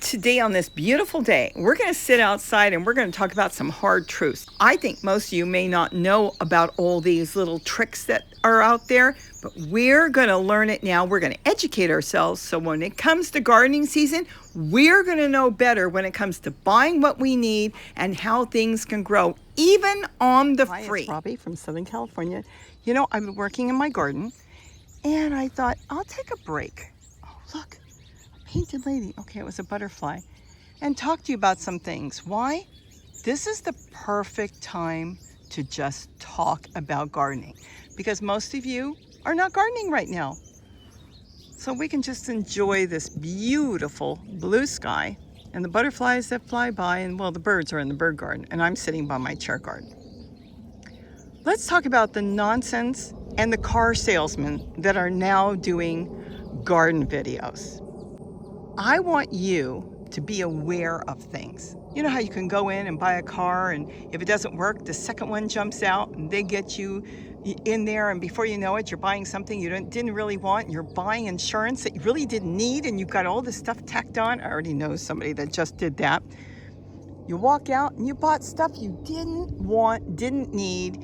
Today on this beautiful day, we're going to sit outside and we're going to talk about some hard truths. I think most of you may not know about all these little tricks that are out there, but we're going to learn it now. We're going to educate ourselves so when it comes to gardening season, we're going to know better when it comes to buying what we need and how things can grow, even on the free. Hi, it's Robbie from Southern California. You know, I've been working in my garden and I thought I'll take a break. Oh, look. Painted lady. Okay, it was a butterfly. And talk to you about some things. Why? This is the perfect time to just talk about gardening because most of you are not gardening right now. So we can just enjoy this beautiful blue sky and the butterflies that fly by, and well, the birds are in the bird garden and I'm sitting by my chair garden. Let's talk about the nonsense and the car salesmen that are now doing garden videos. I want you to be aware of things. You know how you can go in and buy a car and if it doesn't work, the second one jumps out and they get you in there and before you know it, you're buying something you didn't really want. And you're buying insurance that you really didn't need and you've got all this stuff tacked on. I already know somebody that just did that. You walk out and you bought stuff you didn't want, didn't need.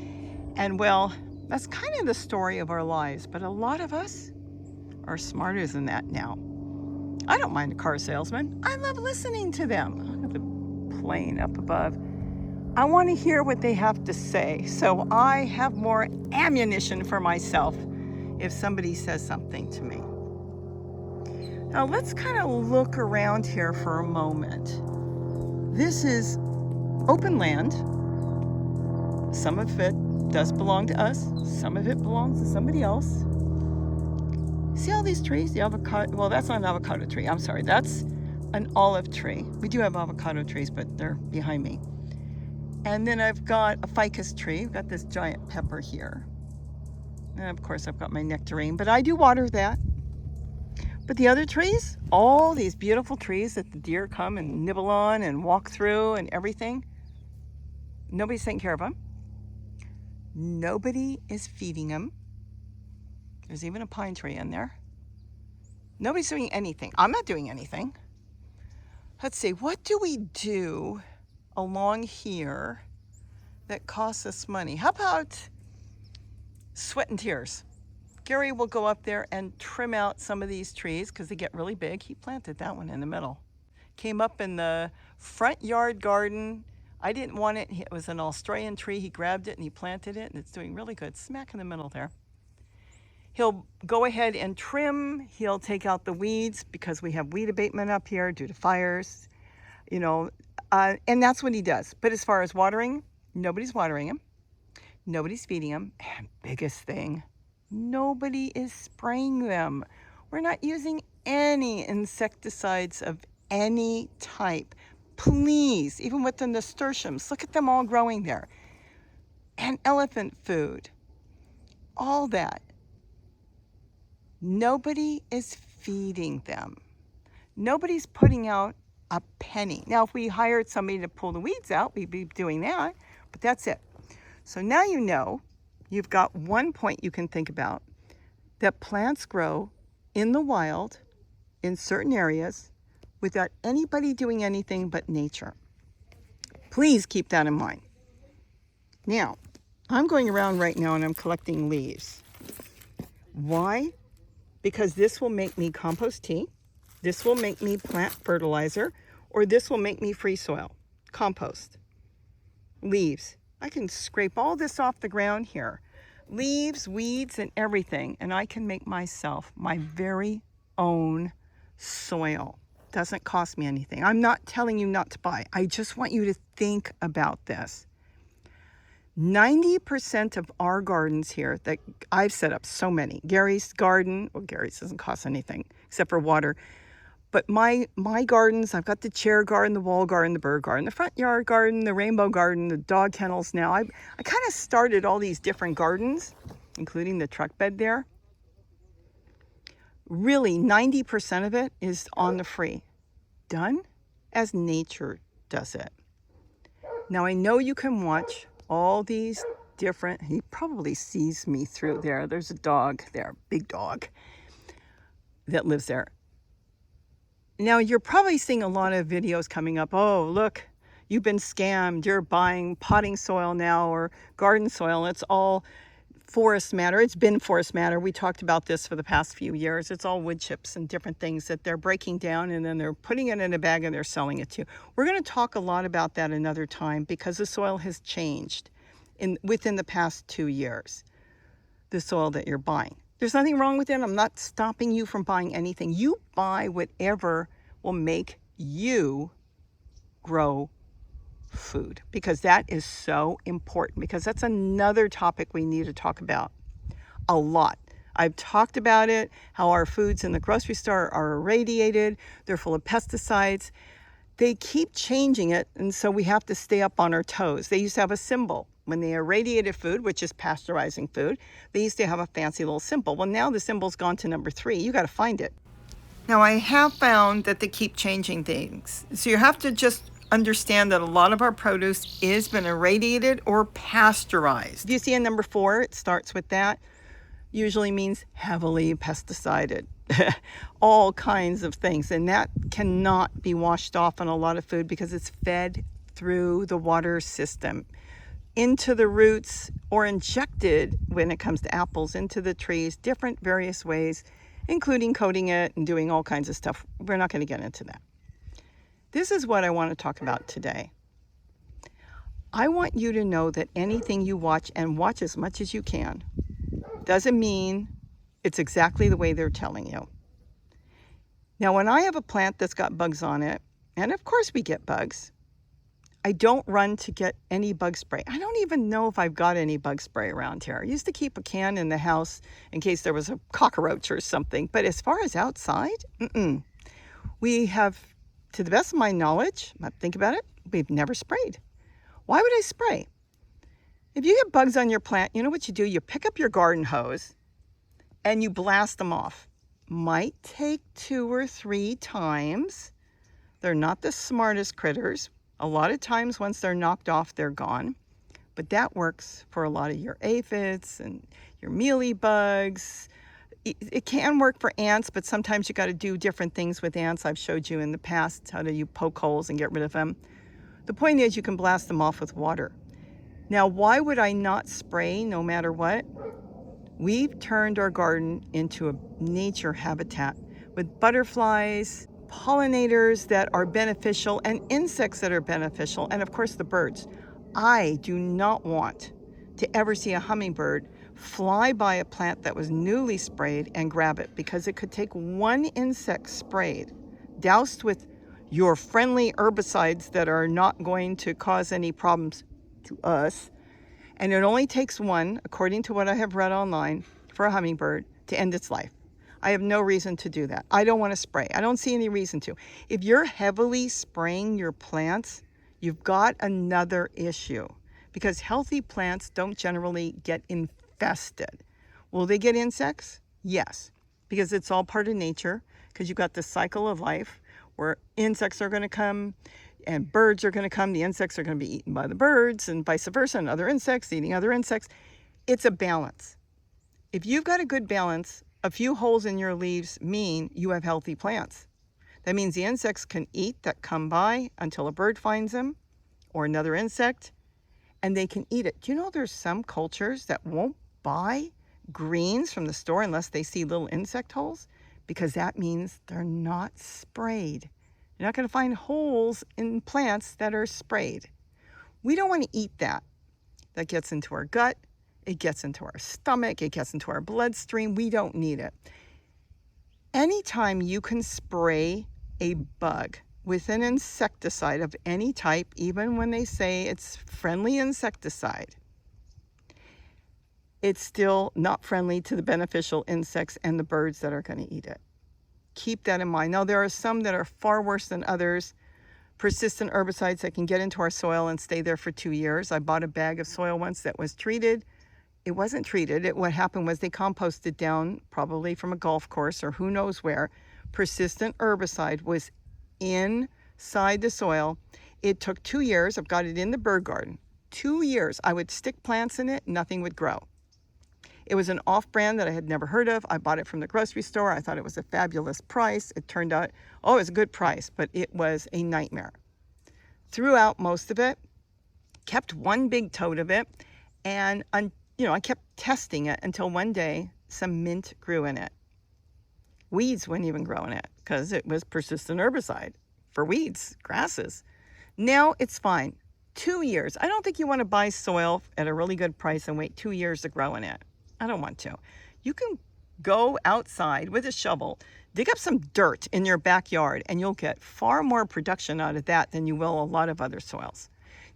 And well, that's kind of the story of our lives. But a lot of us are smarter than that now. I don't mind a car salesman. I love listening to them. Look at the plane up above. I want to hear what they have to say, so I have more ammunition for myself if somebody says something to me. Now let's kind of look around here for a moment. This is open land. Some of it does belong to us. Some of it belongs to somebody else. See all these trees? The avocado, well, that's not an avocado tree. I'm sorry, that's an olive tree. We do have avocado trees, but they're behind me. And then I've got a ficus tree. I've got this giant pepper here. And of course, I've got my nectarine, but I do water that. But the other trees, all these beautiful trees that the deer come and nibble on and walk through and everything, nobody's taking care of them. Nobody is feeding them. There's even a pine tree in there. Nobody's doing anything. I'm not doing anything. Let's see, what do we do along here that costs us money? How about sweat and tears? Gary will go up there and trim out some of these trees because they get really big. He planted that one in the middle. Came up in the front yard garden. I didn't want it. It was an Australian tree. He grabbed it and he planted it and it's doing really good. Smack in the middle there. He'll go ahead and trim. He'll take out the weeds because we have weed abatement up here due to fires, you know, and that's what he does. But as far as watering, nobody's watering him. Nobody's feeding him. And biggest thing, nobody is spraying them. We're not using any insecticides of any type. Please, even with the nasturtiums, look at them all growing there. And elephant food, all that. Nobody is feeding them. Nobody's putting out a penny. Now, if we hired somebody to pull the weeds out, we'd be doing that, but that's it. So now you know, you've got one point you can think about, that plants grow in the wild, in certain areas, without anybody doing anything but nature. Please keep that in mind. Now, I'm going around right now and I'm collecting leaves. Why? Because this will make me compost tea, this will make me plant fertilizer, or this will make me free soil, compost. Leaves. I can scrape all this off the ground here. Leaves, weeds, and everything, and I can make myself my very own soil. Doesn't cost me anything. I'm not telling you not to buy. I just want you to think about this. 90% of our gardens here that I've set up, so many. Gary's garden, well, Gary's doesn't cost anything except for water. But my gardens, I've got the chair garden, the wall garden, the bird garden, the front yard garden, the rainbow garden, the dog kennels now. I kind of started all these different gardens, including the truck bed there. Really, 90% of it is on the free. Done as nature does it. Now, I know you can watch all these different, he probably sees me through there. There's a dog there, big dog, that lives there. Now, you're probably seeing a lot of videos coming up. Oh, look, you've been scammed. You're buying potting soil now or garden soil. It's all forest matter. It's been forest matter. We talked about this for the past few years. It's all wood chips and different things that they're breaking down and then they're putting it in a bag and they're selling it to you. We're going to talk a lot about that another time because the soil has changed within the past 2 years, the soil that you're buying. There's nothing wrong with it. I'm not stopping you from buying anything. You buy whatever will make you grow food, because that is so important, because that's another topic we need to talk about a lot. I've talked about it, how our foods in the grocery store are irradiated. They're full of pesticides. They keep changing it, and so we have to stay up on our toes. They used to have a symbol. When they irradiated food, which is pasteurizing food, they used to have a fancy little symbol. Well, now the symbol's gone to number 3. You got to find it. Now, I have found that they keep changing things. So you have to just understand that a lot of our produce is been irradiated or pasteurized. If you see a number 4, it starts with that. Usually means heavily pesticided. All kinds of things. And that cannot be washed off on a lot of food because it's fed through the water system into the roots or injected, when it comes to apples, into the trees, different various ways, including coating it and doing all kinds of stuff. We're not going to get into that. This is what I want to talk about today. I want you to know that anything you watch, and watch as much as you can, doesn't mean it's exactly the way they're telling you. Now, when I have a plant that's got bugs on it, and of course we get bugs, I don't run to get any bug spray. I don't even know if I've got any bug spray around here. I used to keep a can in the house in case there was a cockroach or something. But as far as outside, we have, to the best of my knowledge, think about it, we've never sprayed. Why would I spray? If you get bugs on your plant, you know what you do? You pick up your garden hose and you blast them off. Might take 2 or 3 times. They're not the smartest critters. A lot of times, once they're knocked off, they're gone. But that works for a lot of your aphids and your mealy bugs. It can work for ants, but sometimes you got to do different things with ants. I've showed you in the past how to poke holes and get rid of them. The point is, you can blast them off with water. Now, why would I not spray no matter what? We've turned our garden into a nature habitat with butterflies, pollinators that are beneficial, and insects that are beneficial, and of course the birds. I do not want to ever see a hummingbird fly by a plant that was newly sprayed and grab it, because it could take one insect sprayed, doused with your friendly herbicides that are not going to cause any problems to us, and it only takes one, according to what I have read online, for a hummingbird to end its life. I have no reason to do that. I don't want to spray. I don't see any reason to. If you're heavily spraying your plants, you've got another issue, because healthy plants don't generally get infested. Will they get insects? Yes, because it's all part of nature, because you've got the cycle of life where insects are going to come and birds are going to come. The insects are going to be eaten by the birds and vice versa, and other insects eating other insects. It's a balance. If you've got a good balance, a few holes in your leaves mean you have healthy plants. That means the insects can eat that come by until a bird finds them or another insect, and they can eat it. Do you know there's some cultures that won't buy greens from the store unless they see little insect holes? Because that means they're not sprayed. You're not going to find holes in plants that are sprayed. We don't want to eat that. That gets into our gut. It gets into our stomach. It gets into our bloodstream. We don't need it. Anytime you can spray a bug with an insecticide of any type, even when they say it's friendly insecticide, it's still not friendly to the beneficial insects and the birds that are going to eat it. Keep that in mind. Now, there are some that are far worse than others. Persistent herbicides that can get into our soil and stay there for 2 years. I bought a bag of soil once that was treated. It wasn't treated. What happened was they composted down, probably from a golf course or who knows where. Persistent herbicide was inside the soil. It took 2 years. I've got it in the bird garden. 2 years. I would stick plants in it. Nothing would grow. It was an off-brand that I had never heard of. I bought it from the grocery store. I thought it was a fabulous price. It turned out, oh, it was a good price, but it was a nightmare. Threw out most of it, kept one big tote of it, and I kept testing it until one day some mint grew in it. Weeds wouldn't even grow in it because it was persistent herbicide for weeds, grasses. Now it's fine. 2 years. I don't think you want to buy soil at a really good price and wait 2 years to grow in it. I don't want to. You can go outside with a shovel, dig up some dirt in your backyard, and you'll get far more production out of that than you will a lot of other soils.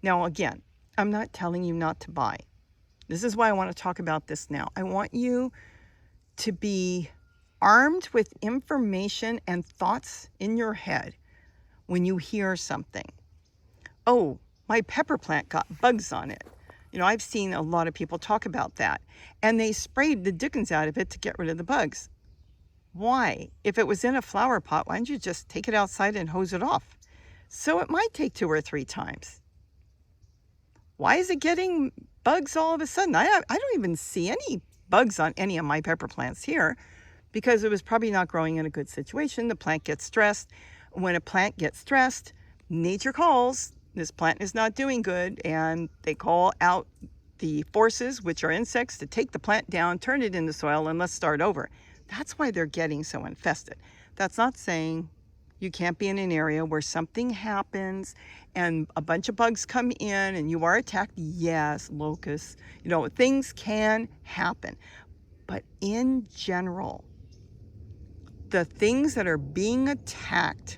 Now, again, I'm not telling you not to buy. This is why I want to talk about this now. I want you to be armed with information and thoughts in your head when you hear something. Oh, my pepper plant got bugs on it. I've seen a lot of people talk about that. And they sprayed the dickens out of it to get rid of the bugs. Why? If it was in a flower pot, why don't you just take it outside and hose it off? So it might take 2 or 3 times. Why is it getting bugs all of a sudden? I don't even see any bugs on any of my pepper plants here because it was probably not growing in a good situation. The plant gets stressed. When a plant gets stressed, nature calls. This plant is not doing good, and they call out the forces, which are insects, to take the plant down, turn it into soil, and let's start over. That's why they're getting so infested. That's not saying you can't be in an area where something happens and a bunch of bugs come in and you are attacked. Yes, locusts, things can happen. But in general, the things that are being attacked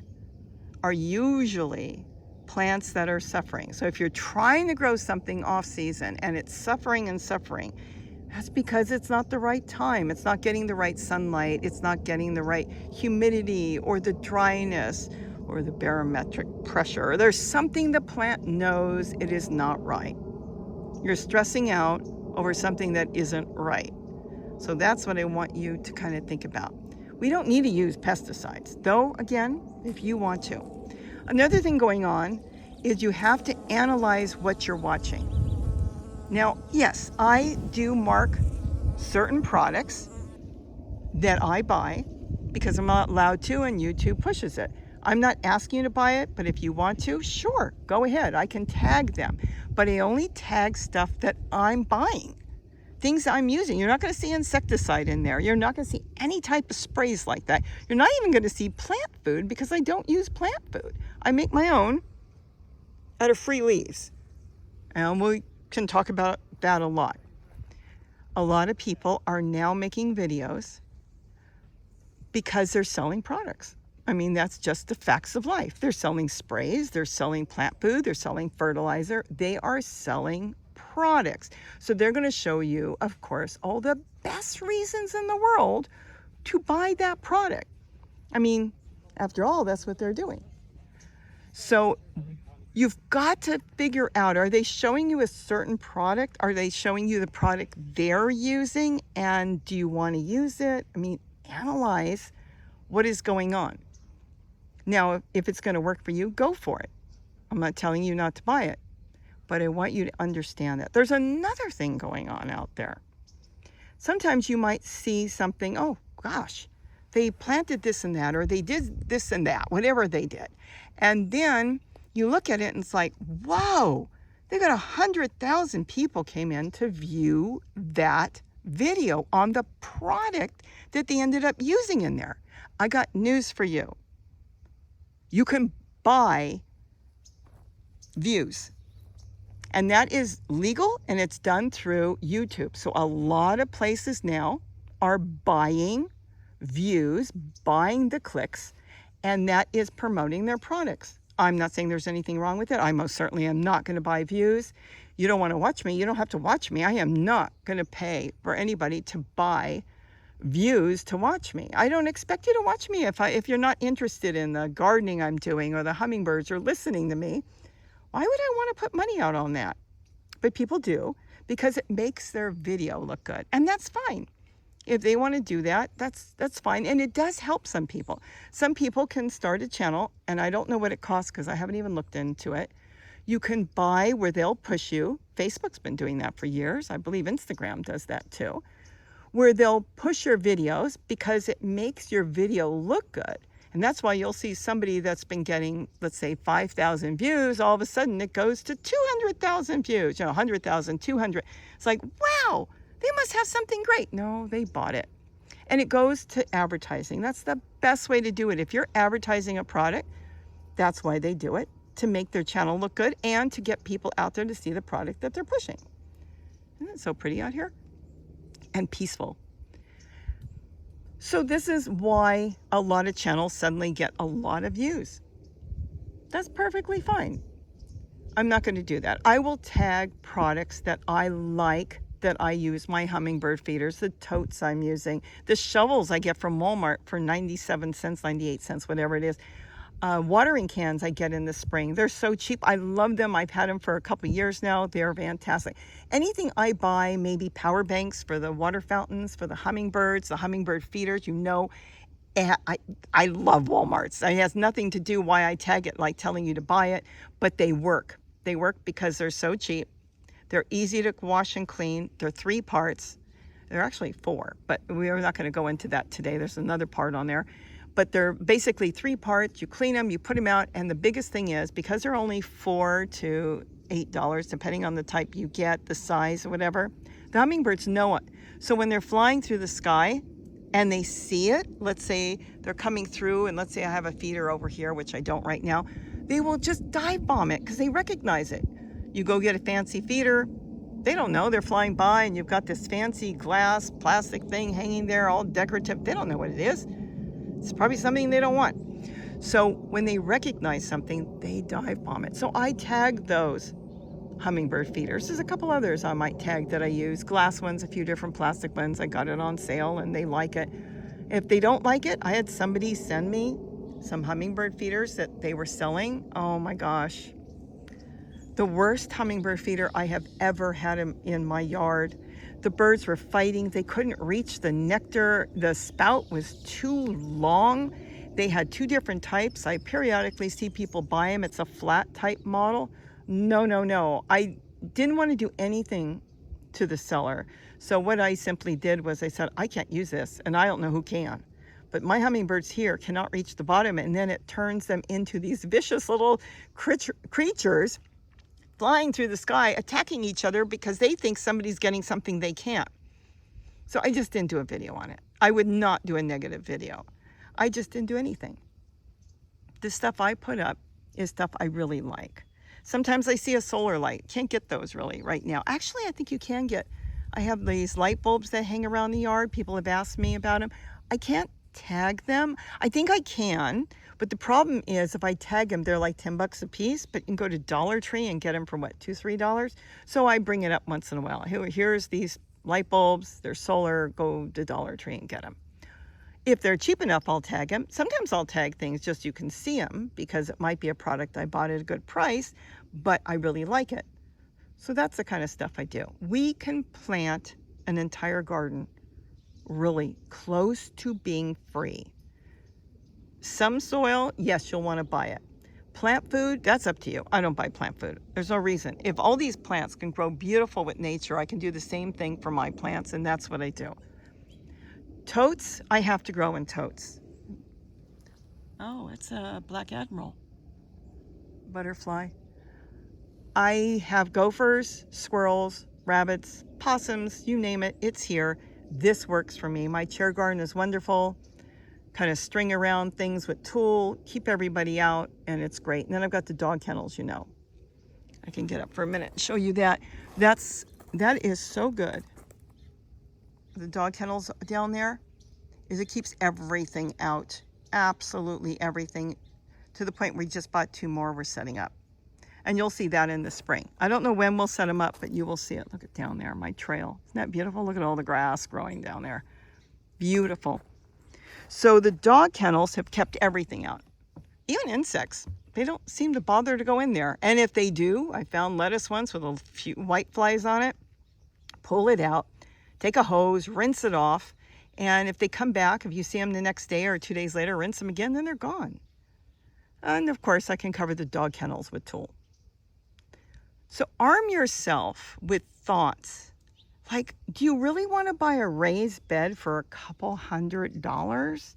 are usually plants that are suffering. So if you're trying to grow something off season and it's suffering and suffering, that's because it's not the right time. It's not getting the right sunlight. It's not getting the right humidity or the dryness or the barometric pressure. Or there's something the plant knows it is not right. You're stressing out over something that isn't right. So that's what I want you to kind of think about. We don't need to use pesticides, though, again, if you want to. Another thing going on is you have to analyze what you're watching. Now, yes, I do mark certain products that I buy because I'm not allowed to, and YouTube pushes it. I'm not asking you to buy it, but if you want to, sure, go ahead. I can tag them. But I only tag stuff that I'm buying, things I'm using. You're not going to see insecticide in there. You're not going to see any type of sprays like that. You're not even going to see plant food because I don't use plant food. I make my own out of free leaves. And we can talk about that a lot. A lot of people are now making videos because they're selling products. I mean, that's just the facts of life. They're selling sprays, they're selling plant food, they're selling fertilizer. They are selling products. So they're going to show you, of course, all the best reasons in the world to buy that product. I mean, after all, that's what they're doing. So you've got to figure out, are they showing you a certain product? Are they showing you the product they're using? And do you want to use it? I mean, analyze what is going on. Now, if it's going to work for you, go for it. I'm not telling you not to buy it, but I want you to understand that. There's another thing going on out there. Sometimes you might see something, oh gosh, they planted this and that, or they did this and that, whatever they did. And then you look at it and it's like, whoa, they got 100,000 people came in to view that video on the product that they ended up using in there. I got news for you. You can buy views. And that is legal, and it's done through YouTube. So a lot of places now are buying views, buying the clicks, and that is promoting their products. I'm not saying there's anything wrong with it. I most certainly am not going to buy views. You don't want to watch me, you don't have to watch me. I am not going to pay for anybody to buy views to watch me. I don't expect you to watch me if you're not interested in the gardening I'm doing or the hummingbirds or listening to me. Why would I want to put money out on that? But people do because it makes their video look good. And that's fine. If they want to do that, that's fine. And it does help some people. Some people can start a channel, and I don't know what it costs because I haven't even looked into it. You can buy where they'll push you. Facebook's been doing that for years. I believe Instagram does that too. where they'll push your videos because it makes your video look good. And that's why you'll see somebody that's been getting, let's say, 5,000 views, all of a sudden it goes to 200,000 views, 100,000, 200. It's like, wow, they must have something great. No, they bought it. And it goes to advertising. That's the best way to do it. If you're advertising a product, that's why they do it, to make their channel look good and to get people out there to see the product that they're pushing. Isn't it so pretty out here? And peaceful. So this is why a lot of channels suddenly get a lot of views. That's perfectly fine. I'm not going to do that. I will tag products that I like, that I use, my hummingbird feeders, the totes I'm using, the shovels I get from Walmart for 97 cents, 98 cents, whatever it is. Watering cans I get in the spring. They're so cheap. I love them. I've had them for a couple years now. They're fantastic. Anything I buy, maybe power banks for the water fountains, for the hummingbirds, the hummingbird feeders, I love Walmart's. It has nothing to do why I tag it like telling you to buy it, but they work. They work because they're so cheap. They're easy to wash and clean. They're 3 parts. They're actually 4, but we're not going to go into that today. There's another part on there. But they're basically 3 parts. You clean them, you put them out, and the biggest thing is, because they're only $4 to $8, depending on the type you get, the size, or whatever, the hummingbirds know it. So when they're flying through the sky and they see it, let's say they're coming through, and let's say I have a feeder over here, which I don't right now, they will just dive bomb it because they recognize it. You go get a fancy feeder, they don't know, they're flying by, and you've got this fancy glass, plastic thing hanging there, all decorative. They don't know what it is. It's probably something they don't want. So when they recognize something, they dive bomb it. So I tag those hummingbird feeders. There's a couple others I might tag that I use. Glass ones, a few different plastic ones. I got it on sale and they like it. If they don't like it, I had somebody send me some hummingbird feeders that they were selling. Oh my gosh. The worst hummingbird feeder I have ever had in my yard. The birds were fighting. They couldn't reach the nectar. The spout was too long. They had 2 different types. I periodically see people buy them. It's a flat type model. No. I didn't want to do anything to the seller. So what I simply did was I said, I can't use this, and I don't know who can. But my hummingbirds here cannot reach the bottom, and then it turns them into these vicious little creatures flying through the sky, attacking each other because they think somebody's getting something they can't. So I just didn't do a video on it. I would not do a negative video. I just didn't do anything. The stuff I put up is stuff I really like. Sometimes I see a solar light. Can't get those really right now. Actually, I think you can get. I have these light bulbs that hang around the yard. People have asked me about them. I can't tag them. I think I can. But the problem is if I tag them, they're like 10 bucks a piece, but you can go to Dollar Tree and get them for what, $2, $3? So I bring it up once in a while. Here's these light bulbs, they're solar, go to Dollar Tree and get them. If they're cheap enough, I'll tag them. Sometimes I'll tag things just so you can see them because it might be a product I bought at a good price, but I really like it. So that's the kind of stuff I do. We can plant an entire garden really close to being free. Some soil, yes, you'll want to buy it. Plant food, that's up to you. I don't buy plant food. There's no reason. If all these plants can grow beautiful with nature, I can do the same thing for my plants, and that's what I do. Totes, I have to grow in totes. Oh, it's a black admiral. Butterfly. I have gophers, squirrels, rabbits, possums, you name it, it's here. This works for me. My chair garden is wonderful. Kind of string around things with tulle, keep everybody out, and it's great. And then I've got the dog kennels, you know. I can get up for a minute and show you that. That is so good. The dog kennels down there is it keeps everything out. Absolutely everything, to the point where we just bought 2 more we're setting up. And you'll see that in the spring. I don't know when we'll set them up, but you will see it. Look at down there, my trail. Isn't that beautiful? Look at all the grass growing down there. Beautiful. So the dog kennels have kept everything out, even insects. They don't seem to bother to go in there. And if they do, I found lettuce once with a few white flies on it. Pull it out, take a hose, rinse it off. And if they come back, if you see them the next day or 2 days later, rinse them again, then they're gone. And of course, I can cover the dog kennels with tulle. So arm yourself with thoughts Like, do you really want to buy a raised bed for a couple $100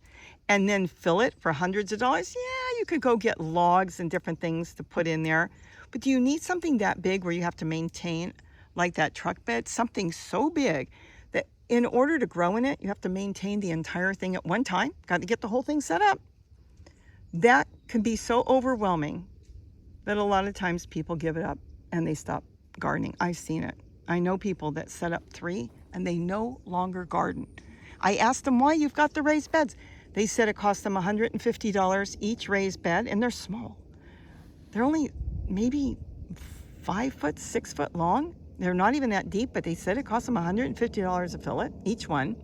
and then fill it for hundreds of dollars? Yeah, you could go get logs and different things to put in there. But do you need something that big where you have to maintain, like that truck bed, something so big that in order to grow in it, you have to maintain the entire thing at one time? Got to get the whole thing set up. That can be so overwhelming that a lot of times people give it up and they stop gardening. I've seen it. I know people that set up 3 and they no longer garden. I asked them why you've got the raised beds. They said it cost them $150 each raised bed, and they're small. They're only maybe 5 foot, 6 foot long. They're not even that deep, but they said it cost them $150 to fill it, each one.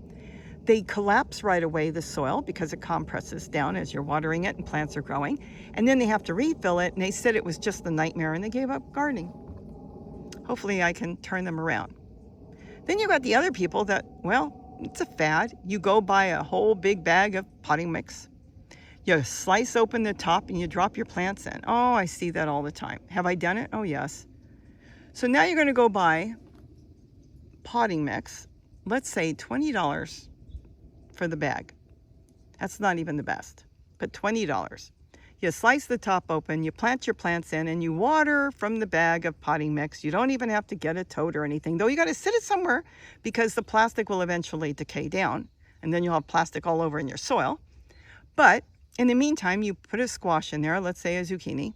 They collapse right away, the soil, because it compresses down as you're watering it and plants are growing. And then they have to refill it, and they said it was just a nightmare, and they gave up gardening. Hopefully I can turn them around. Then you got the other people that, well, it's a fad. You go buy a whole big bag of potting mix. You slice open the top and you drop your plants in. Oh, I see that all the time. Have I done it? Oh, yes. So now you're going to go buy potting mix, let's say $20 for the bag. That's not even the best, but $20. You slice the top open, you plant your plants in, and you water from the bag of potting mix. You don't even have to get a tote or anything, though you got to sit it somewhere because the plastic will eventually decay down, and then you'll have plastic all over in your soil. But in the meantime, you put a squash in there, let's say a zucchini,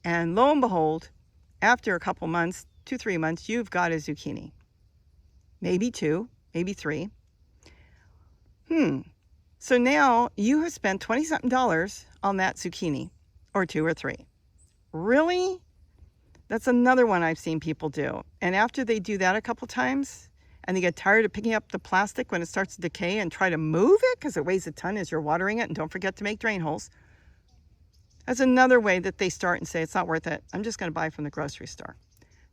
and lo and behold, after a couple months, 2-3 months, you've got a zucchini. Maybe 2, maybe 3. So now you have spent $20-something on that zucchini, or 2 or 3. Really? That's another one I've seen people do. And after they do that a couple times, and they get tired of picking up the plastic when it starts to decay and try to move it because it weighs a ton as you're watering it, and don't forget to make drain holes. That's another way that they start and say, it's not worth it. I'm just going to buy from the grocery store.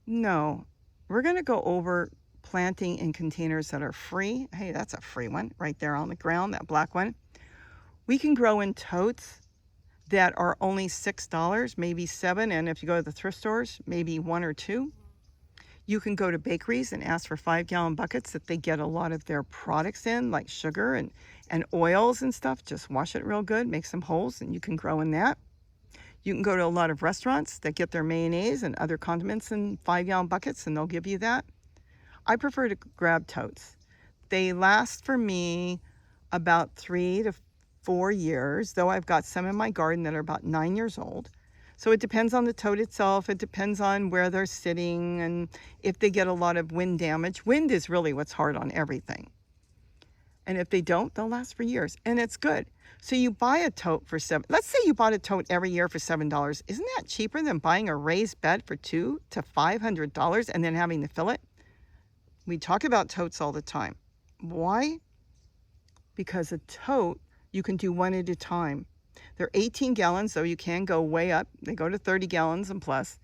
No, we're going to go over planting in containers that are free. Hey, that's a free one right there on the ground, that black one. We can grow in totes that are only $6, maybe $7, and if you go to the thrift stores, maybe 1 or 2. You can go to bakeries and ask for 5-gallon buckets that they get a lot of their products in, like sugar and oils and stuff. Just wash it real good, make some holes, and you can grow in that. You can go to a lot of restaurants that get their mayonnaise and other condiments in 5-gallon buckets, and they'll give you that. I prefer to grab totes. They last for me about 3 to 4 years, though I've got some in my garden that are about 9 years old. So it depends on the tote itself. It depends on where they're sitting and if they get a lot of wind damage. Wind is really what's hard on everything. And if they don't, they'll last for years, and it's good. So you buy a tote for let's say you bought a tote every year for $7. Isn't that cheaper than buying a raised bed for $200 to $500 and then having to fill it? We talk about totes all the time. Why? Because a tote, you can do one at a time. They're 18 gallons, so you can go way up. They go to 30 gallons and plus.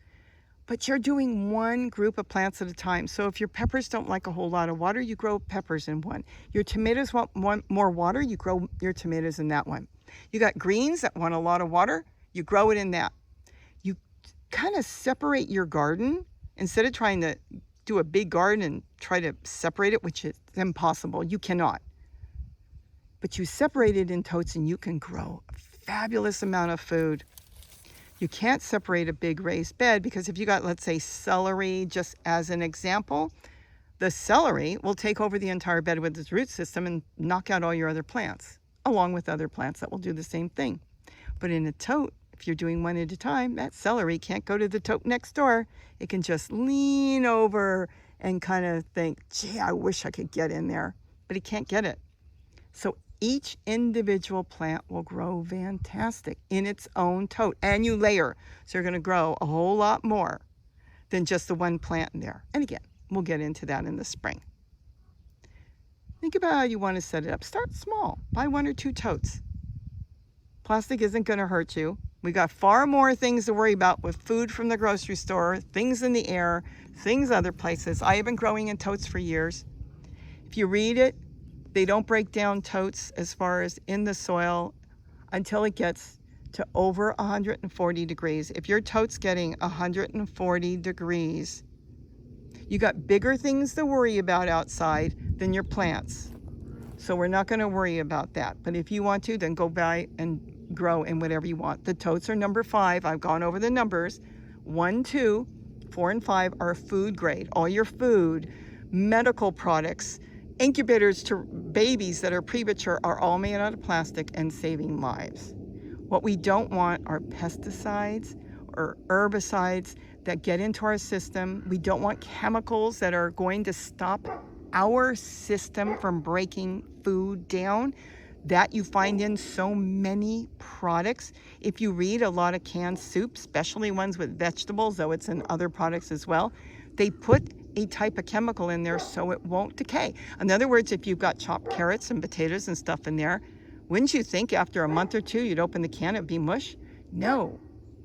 But you're doing one group of plants at a time. So if your peppers don't like a whole lot of water, you grow peppers in one. Your tomatoes want more water, you grow your tomatoes in that one. You got greens that want a lot of water, you grow it in that. You kind of separate your garden instead of trying to do a big garden and try to separate it, which is impossible. You cannot. But you separate it in totes and you can grow a fabulous amount of food. You can't separate a big raised bed because if you got, let's say, celery, just as an example, the celery will take over the entire bed with its root system and knock out all your other plants, along with other plants that will do the same thing. But in a tote, if you're doing one at a time, that celery can't go to the tote next door. It can just lean over and kind of think, gee, I wish I could get in there, but it can't get it. So each individual plant will grow fantastic in its own tote, and you layer. So you're going to grow a whole lot more than just the one plant in there. And again, we'll get into that in the spring. Think about how you want to set it up. Start small. Buy 1 or 2 totes. Plastic isn't going to hurt you. We got far more things to worry about with food from the grocery store, things in the air, things other places. I have been growing in totes for years. If you read it, they don't break down totes as far as in the soil until it gets to over 140 degrees. If your tote's getting 140 degrees, You got bigger things to worry about outside than your plants. So we're not going to worry about that. But if you want to, then go buy and grow in whatever you want. The totes are number 5. I've gone over the numbers. 1, 2, 4, and 5 are food grade. All your food, medical products, incubators to babies that are premature are all made out of plastic and saving lives. What we don't want are pesticides or herbicides that get into our system. We don't want chemicals that are going to stop our system from breaking food down that you find in so many products. If you read a lot of canned soups, especially ones with vegetables, though it's in other products as well, they put a type of chemical in there so it won't decay. In other words, if you've got chopped carrots and potatoes and stuff in there, wouldn't you think after a month or two you'd open the can, it'd be mush? No,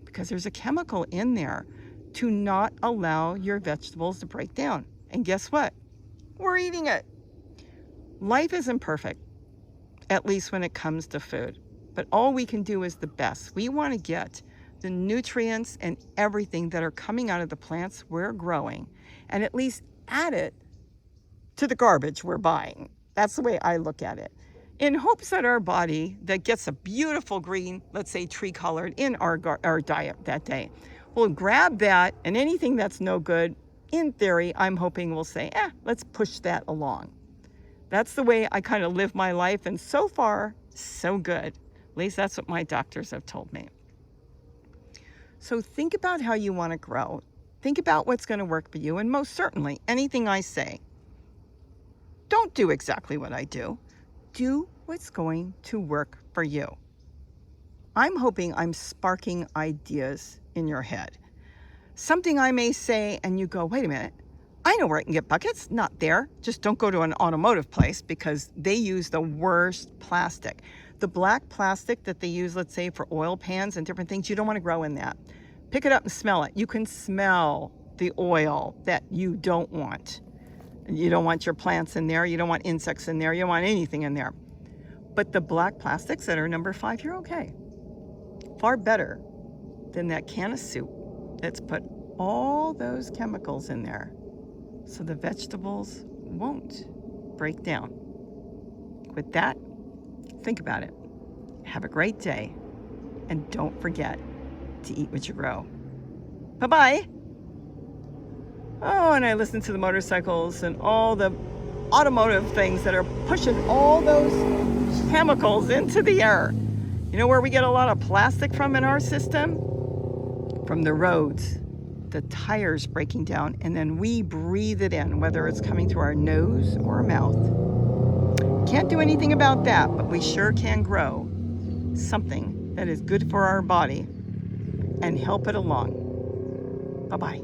because there's a chemical in there to not allow your vegetables to break down. And guess what? We're eating it. Life isn't perfect, at least when it comes to food. But all we can do is the best. We want to get the nutrients and everything that are coming out of the plants we're growing and at least add it to the garbage we're buying. That's the way I look at it. In hopes that our body that gets a beautiful green, let's say tree colored, in our diet that day, we'll grab that, and anything that's no good, in theory, I'm hoping we'll say, let's push that along. That's the way I kind of live my life, and so far, so good. At least that's what my doctors have told me. So think about how you want to grow. Think about what's going to work for you, and most certainly, anything I say, don't do exactly what I do. Do what's going to work for you. I'm hoping I'm sparking ideas in your head. Something I may say and you go, wait a minute, I know where I can get buckets. Not there. Just don't go to an automotive place because they use the worst plastic. The black plastic that they use, let's say, for oil pans and different things, you don't want to grow in that. Pick it up and smell it. You can smell the oil that you don't want. You don't want your plants in there. You don't want insects in there. You don't want anything in there. But the black plastics that are number 5, you're okay. Far better than that can of soup that's put all those chemicals in there so the vegetables won't break down. With that, think about it. Have a great day, and don't forget to eat what you grow. Bye-bye. Oh, and I listen to the motorcycles and all the automotive things that are pushing all those chemicals into the air. You know where we get a lot of plastic from in our system? From the roads, the tires breaking down, and then we breathe it in, whether it's coming through our nose or our mouth. Can't do anything about that, but we sure can grow something that is good for our body and help it along. Bye-bye.